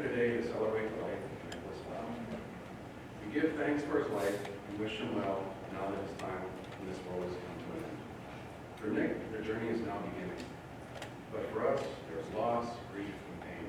today to celebrate the life of Nicholas Blouch. We give thanks for his life and wish him well now that his time in this world has come to an end. For Nick, the journey is now beginning. But for us, there's loss, grief, and pain.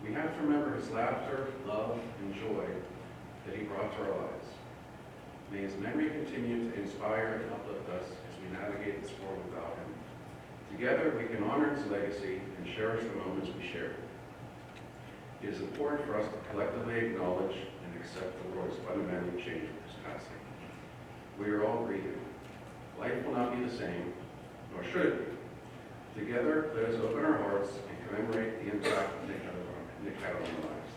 We have to remember his laughter, love, and joy that he brought to our lives. May his memory continue to inspire and uplift us as we navigate this world without him. Together, we can honor his legacy and cherish the moments we shared. It is important for us to collectively acknowledge and accept the world has fundamentally changed with his passing. We are all grieving. Life will not be the same, nor should it be. Together, let us open our hearts and commemorate the impact Nick had on our lives.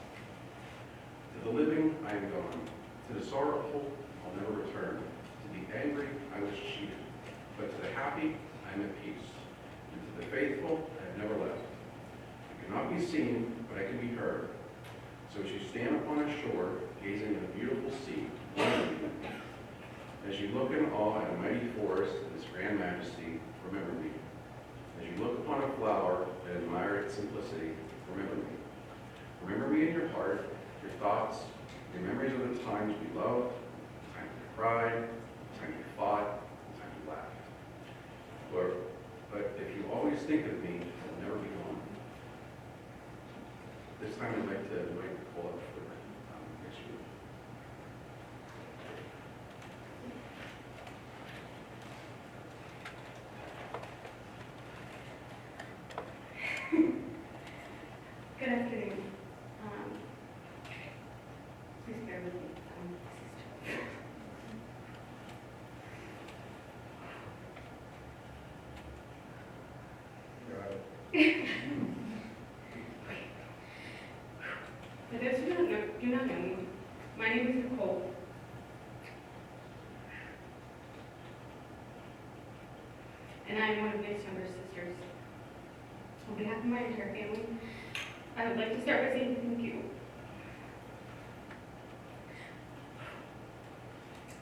To the living, I am gone. To the sorrowful, I'll never return. To the angry, I was cheated. But to the happy, I am at peace. And to the faithful, I have never left. I cannot be seen, but I can be heard. So as you stand upon a shore, gazing at a beautiful sea, as you look in awe at a mighty forest and its grand majesty, remember me. As you look upon a flower and admire its simplicity, remember me. Remember me in your heart, your thoughts, your memories of the times we loved, the times we cried, the times we fought, the times we laughed. Lord, but if you always think of me, I will never be gone. This time I'd like to invite Nicole up for next week. Good afternoon. Please bear with me. For those who do not know me, my name is Nicole. And I am one of Nick's younger sisters. On behalf of my entire family, I would like to start by saying thank you.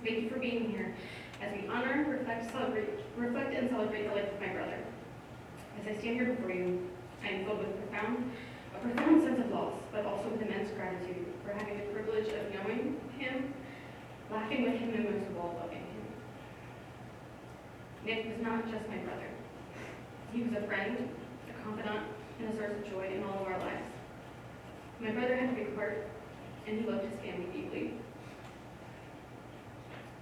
Thank you for being here as we honor, reflect, and celebrate the life of my brother. As I stand here before you, I am filled with a profound sense of loss, but also with immense gratitude for having the privilege of knowing him, laughing with him, and most of all, loving him. Nick was not just my brother. He was a friend, a confidant, and a source of joy in all of our lives. My brother had a big heart, and he loved his family deeply.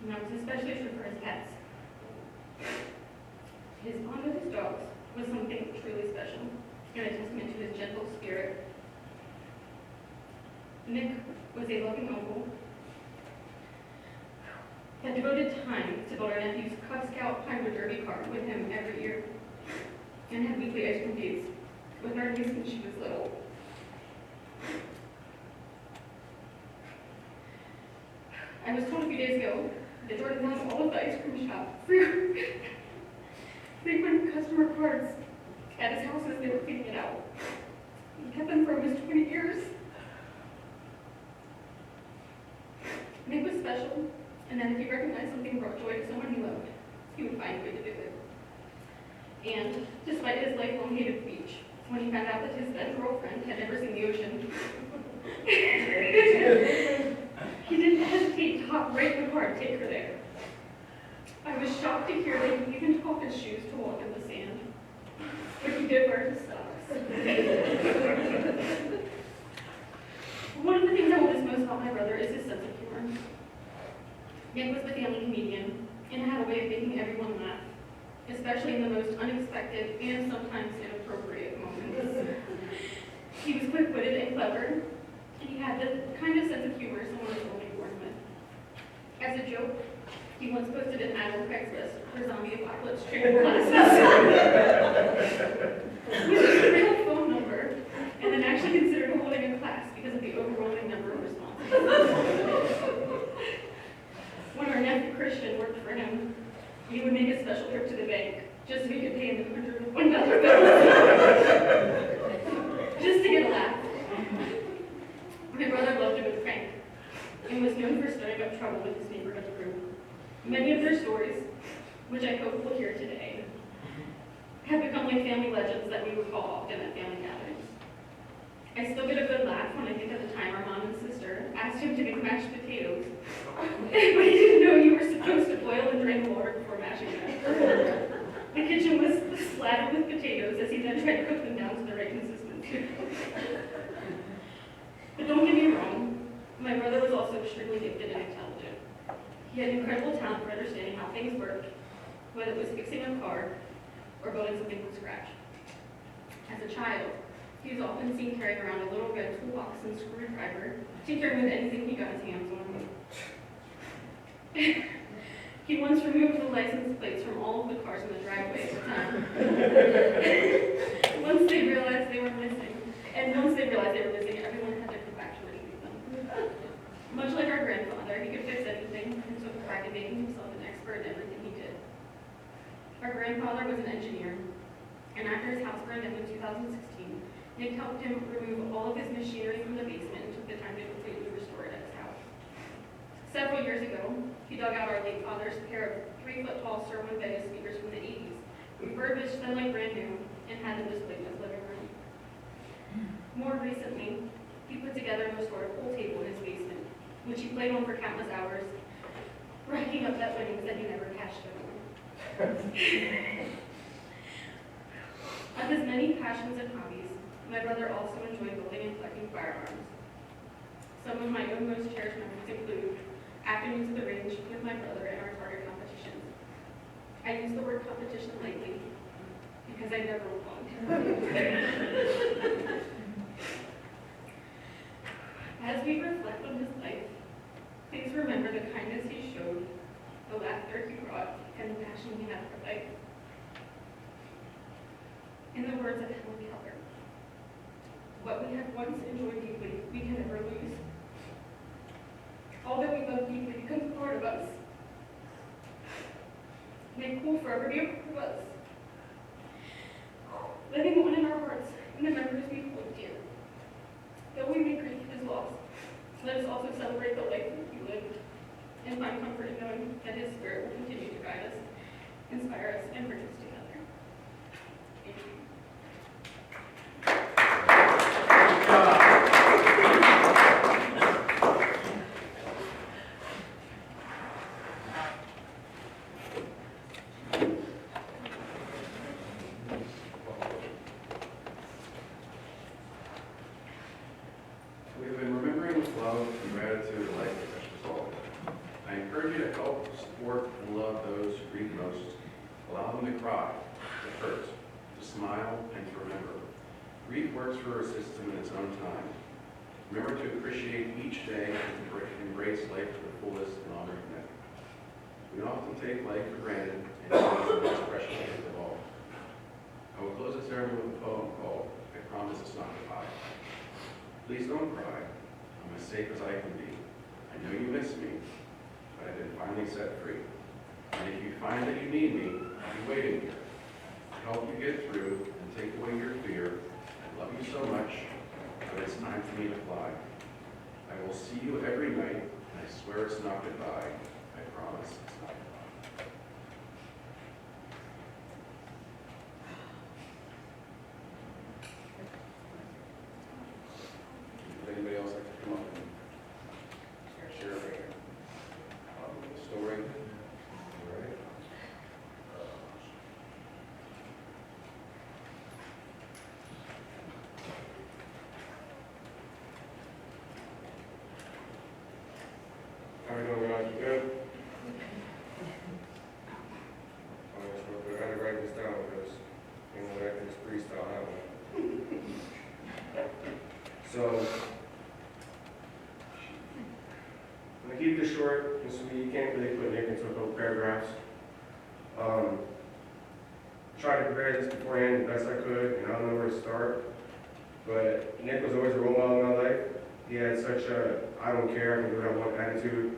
And that was especially true for his pets. His bond with his dogs was something truly special, and a testament to his gentle spirit. Nick was a loving uncle that devoted time to build our nephew's Cub Scout Pilot Derby car with him every year, and had weekly ice cream dates with our niece when she was little. I was told a few days ago that Jordan has all of the ice cream shop frequent customer cards at his house as they were feeding it out. He kept them for almost 20 years. Nick was special, and that if he recognized something brought joy to someone he loved, he would find a way to do it. And despite his lifelong hate of the beach, when he found out that his then girlfriend had never seen the ocean, he didn't hesitate to hop right in the car to take her there. I was shocked to hear that he even took off his shoes to walk in the sand, but he did wear his socks. One of the things I will miss most about my brother is his sense of humor. Nick was the family comedian and had a way of making everyone laugh, especially in the most unexpected and sometimes inappropriate moments. He was quick-witted and clever, and he had the kind of sense of humor someone is only born with. As a joke, he once posted an ad on Craigslist for zombie apocalypse training classes with his real phone number, and then actually considered holding a class because of the overwhelming number of responses. When our nephew Christian worked for him, he would make a special trip to the bank just so he could pay him the $101 bill just to get a laugh. My brother loved a good prank and was known for stirring up trouble with his neighborhood group. Many of their stories, which I hope we'll hear today, have become like family legends that we recall often at family gatherings. I still get a good laugh when I think of the time our mom and sister asked him to make mashed potatoes, but he didn't know you were supposed to boil and drain the water before mashing them. The kitchen was splattered with potatoes as he then tried to cook them down to the right consistency. But don't get me wrong, my brother was also extremely gifted and intelligent. He had incredible talent for understanding how things worked, whether it was fixing a car or building something from scratch. As a child, he was often seen carrying around a little red toolbox and screwdriver, tinkering with anything he got his hands on. He once removed the license plates from all of the cars in the driveway at the time. Once they realized they were missing, everyone had to come back to retrieve them. Much like our grandfather, he could fix anything and took pride in making himself an expert in everything he did. Our grandfather was an engineer, and after his house burned down in 2016, Nick helped him remove all of his machinery from the basement and took the time to completely restore it at his house. Several years ago, he dug out our late father's pair of 3-foot-tall Serwin Vega speakers from the 80s, refurbished them like brand new, and had them displayed in his living room. More recently, he put together and restored a pool table in his basement, which he played on for countless hours, racking up that winnings that he never cashed in on. Of his many passions and hobbies, my brother also enjoyed building and collecting firearms. Some of my own most cherished memories include afternoons at the range with my brother in our target competitions. I use the word competition lightly because I never won. As we reflect on his life, please remember the kindness he showed, the laughter he brought, and the passion he had for life. In the words of Helen Keller, what we have once enjoyed deeply, we can never lose. All that we love deeply becomes part of us. May cool forever be a part of us, living on in our hearts in the memories we hold dear. Though we may grieve his loss, let us also celebrate the life that he lived and find comfort in knowing that his spirit will continue to guide us, inspire us, and bring us together. Thank you. We have been remembering with love and gratitude the life of Bishop Saul. I encourage you to help, support, and love those who grieve most. Allow them to cry, to hurt, to smile, and to remember. Grief works for our system in its own time. Remember to appreciate each day and to embrace life to the fullest and honor of it. We often take life for granted and it's the most precious gift of all. I will close this ceremony with a poem called I Promise It's Not Goodbye. Please don't cry. I'm as safe as I can be. I know you miss me, but I've been finally set free. And if you find that you need me, I'll be waiting here to help you get through and take away your fear. I love you so much, but it's time for me to fly. I will see you every night, and I swear it's not goodbye. I promise it's not goodbye. Would anybody else like to come up and share their story? All right. How are you doing, guys? You good? I just real quick, I had to write this down because, you know, after this freestyle happened. So, I'm gonna keep this short, and so you can't really put Nick into a couple paragraphs. Tried to prepare this beforehand the best I could, and I don't know where to start. But Nick was always a role model in my life. He had such a I don't care, I can do what I want attitude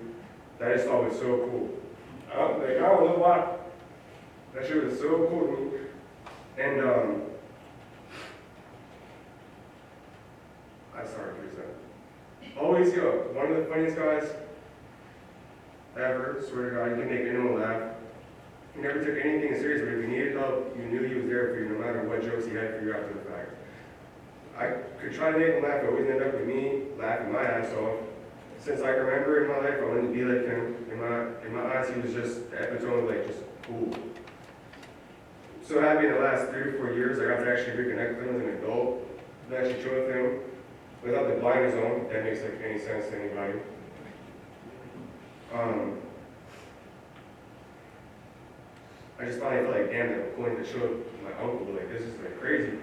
that I just thought was so cool. I don't know why. That shit was so cool to me. And I started to that. Always, one of the funniest guys ever, swear to God, you can make anyone laugh. He never took anything serious, but if you needed help, you knew he was there for you no matter what jokes he had for you after the fact. I could try to make him laugh, it always ended up with me laughing my ass off. Since I can remember in my life, I wanted to be like him. In my eyes, he was just the epitome of like just cool. So happy in the last 3 to 4 years, I got to actually reconnect with him as an adult, and actually chill with him without the blinders on, if that makes like any sense to anybody. I just finally felt like, damn, I'm going to chill with my uncle, like this is like crazy.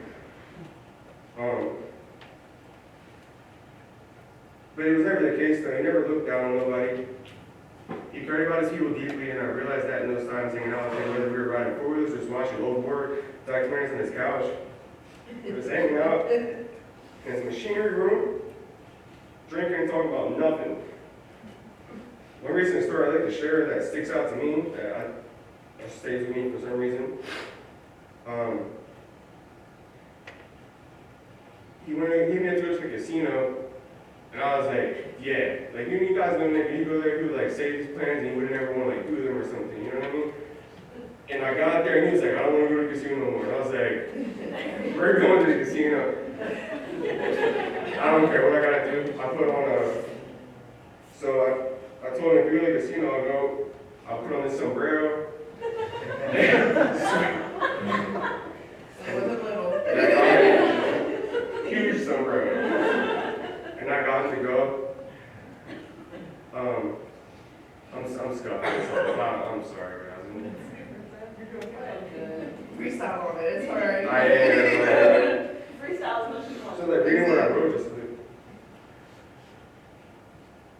But it was never the case though, he never looked down on nobody. He cared about his people deeply, and I realized that in those times hanging out with him, whether we were riding four-wheelers, just watching old board documentaries on his couch. He was hanging out in his machinery room, drinking and talking about nothing. One recent story I'd like to share that sticks out to me, that stays with me for some reason. He went into a casino, and I was like, yeah, like you guys know that you go there, he would like say these plans, and he would never want to like do them or something, you know what I mean? And I got there, and he was like, I don't want to go to the casino no more. And I was like, we're going to the casino. I don't care what I gotta do. I put on a, so I told him if we go to the casino, I'll put on this sombrero. It wasn't little. And I got him, huge sombrero. And I got him to go. I'm scuffed. I'm sorry, guys. Freestyle on it, it's alright. I am. Freestyle as much as you want. So like reading what I wrote just like.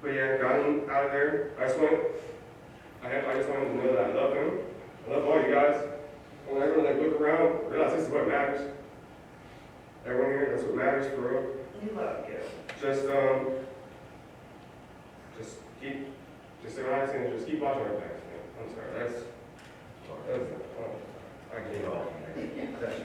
But yeah, got him out of there. I just want him to know that I love him. I love all you guys. When everyone like look around, realize this is what matters. Everyone here, that's what matters for real. We love you. Just say what I'm saying, just keep watching our backs, man. I'm sorry, that's I gave up. That's